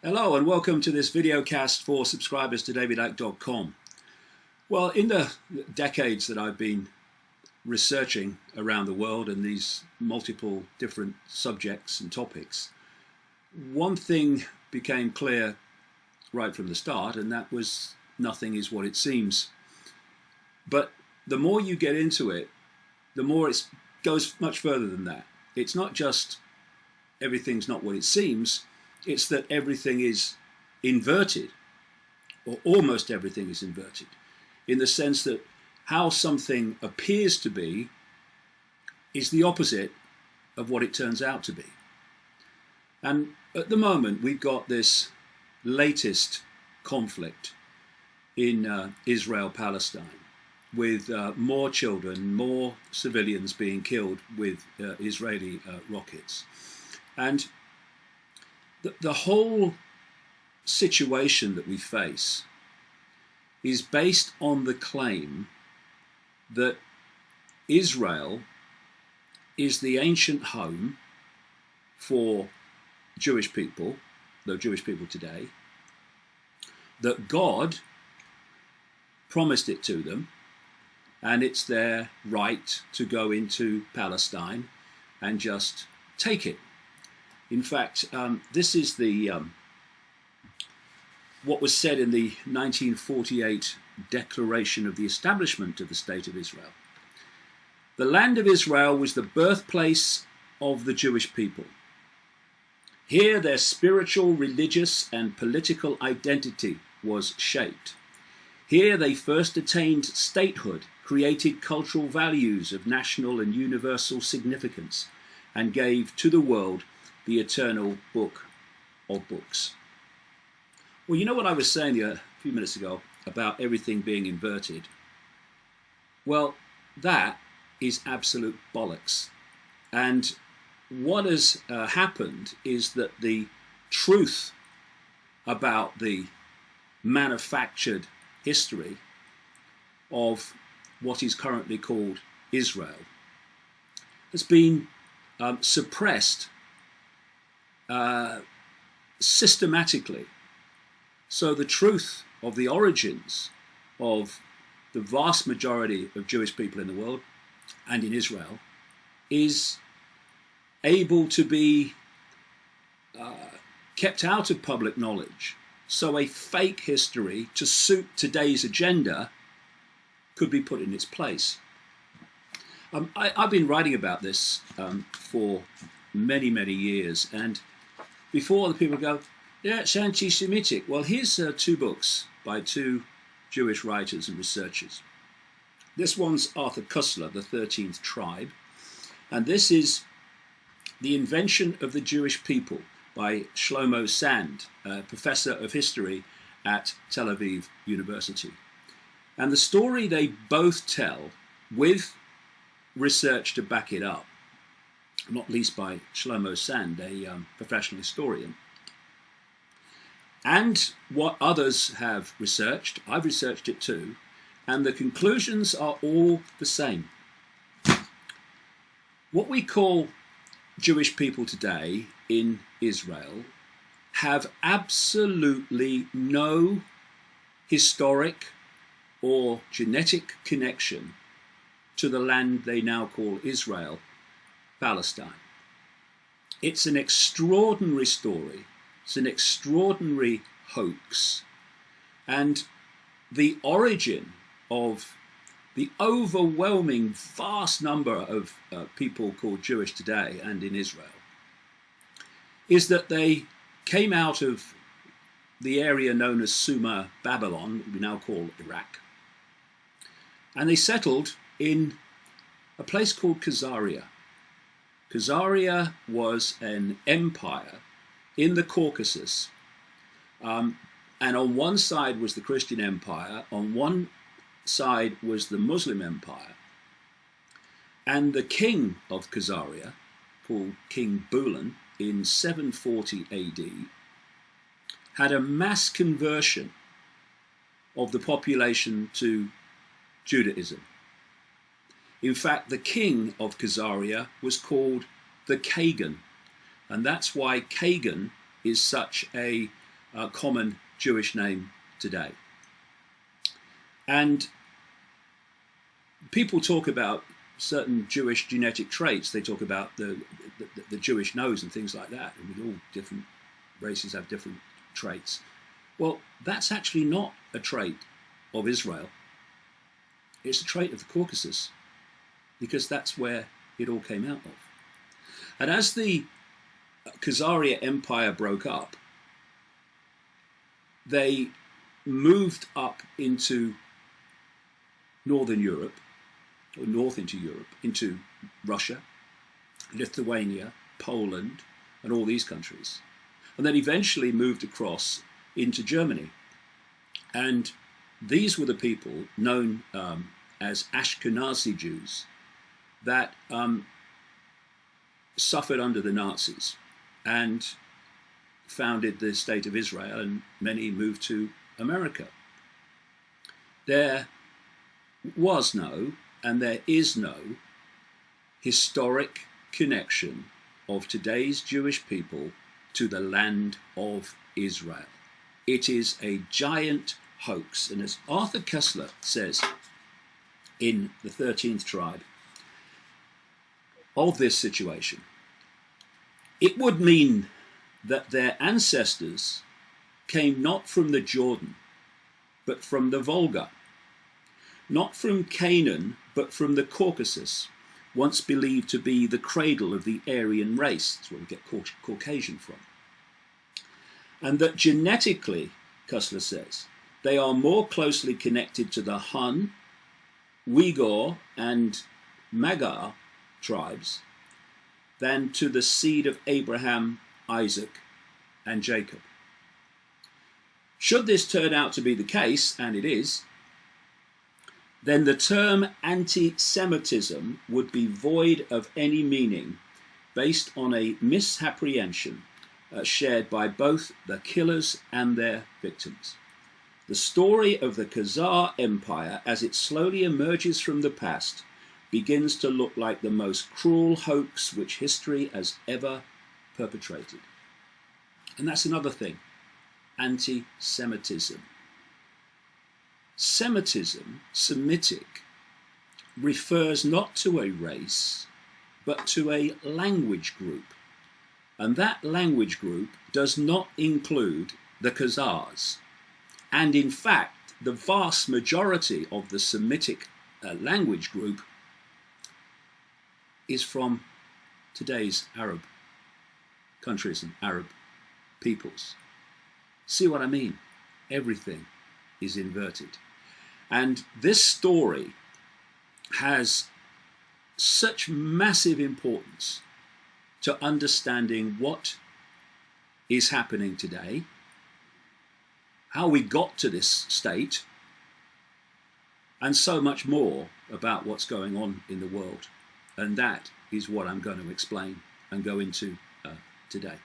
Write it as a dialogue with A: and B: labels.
A: Hello and welcome to this videocast for subscribers to davidicke.com. Well, in the decades that I've been researching around the world and these multiple different subjects and topics, one thing became clear right from the start, and that was nothing is what it seems. But the more you get into it, the more it goes much further than that. It's not just everything's not what it seems. It's that everything is inverted, or almost everything is inverted, in the sense that how something appears to be is the opposite of what it turns out to be. And at the moment, we've got this latest conflict in Israel-Palestine, with more children, more civilians being killed with Israeli rockets. And the whole situation that we face is based on the claim that Israel is the ancient home for Jewish people, the Jewish people today, that God promised it to them, and it's their right to go into Palestine and just take it. In fact, this is what was said in the 1948 Declaration of the Establishment of the State of Israel. The land of Israel was the birthplace of the Jewish people. Here their spiritual, religious, and political identity was shaped. Here they first attained statehood, created cultural values of national and universal significance, and gave to the world the eternal book of books. Well, you know what I was saying a few minutes ago about everything being inverted? Well, that is absolute bollocks. And what has happened is that the truth about the manufactured history of what is currently called Israel has been suppressed systematically. So the truth of the origins of the vast majority of Jewish people in the world and in Israel is able to be kept out of public knowledge. So a fake history to suit today's agenda could be put in its place. I've been writing about this for many, many years, and before the people go, yeah, it's anti-Semitic. Well, here's two books by two Jewish writers and researchers. This one's Arthur Koestler, The 13th Tribe, and this is The Invention of the Jewish People by Shlomo Sand, a professor of history at Tel Aviv University. And the story they both tell, with research to back it up, not least by Shlomo Sand, a professional historian, and what others have researched. I've researched it too, and the conclusions are all the same. What we call Jewish people today in Israel have absolutely no historic or genetic connection to the land they now call Israel, Palestine. It's an extraordinary story. It's an extraordinary hoax. And the origin of the overwhelming vast number of people called Jewish today and in Israel is that they came out of the area known as Sumer, Babylon, we now call Iraq, and they settled in a place called Khazaria. Khazaria was an empire in the Caucasus, and on one side was the Christian Empire, on one side was the Muslim Empire, and the king of Khazaria, called King Bulan, in 740 AD, had a mass conversion of the population to Judaism. In fact, the king of Khazaria was called the Kagan, and that's why Kagan is such a common Jewish name today. And people talk about certain Jewish genetic traits. They talk about the Jewish nose and things like that. And all different races have different traits. Well, that's actually not a trait of Israel. It's a trait of the Caucasus, because that's where it all came out of. And as the Khazaria Empire broke up, they moved up into northern Europe, or north into Europe, into Russia, Lithuania, Poland, and all these countries. And then eventually moved across into Germany. And these were the people known as Ashkenazi Jews that suffered under the Nazis and founded the state of Israel, and many moved to America. There was no, and there is no, historic connection of today's Jewish people to the land of Israel. It is a giant hoax. And as Arthur Koestler says in The 13th Tribe of this situation, it would mean that their ancestors came not from the Jordan, but from the Volga, not from Canaan, but from the Caucasus, once believed to be the cradle of the Aryan race. That's where we get Caucasian from. And that genetically, Koestler says, they are more closely connected to the Hun, Uyghur, and Magyar tribes than to the seed of Abraham, Isaac, and Jacob. Should this turn out to be the case, and it is, then the term anti-Semitism would be void of any meaning based on a misapprehension shared by both the killers and their victims. The story of the Khazar Empire, as it slowly emerges from the past, begins to look like the most cruel hoax which history has ever perpetrated. And that's another thing, anti-Semitism. Semitism, Semitic, refers not to a race, but to a language group. And that language group does not include the Khazars. And in fact, the vast majority of the Semitic language group is from today's Arab countries and Arab peoples. See what I mean? Everything is inverted. And this story has such massive importance to understanding what is happening today, how we got to this state, and so much more about what's going on in the world. And that is what I'm going to explain and go into today.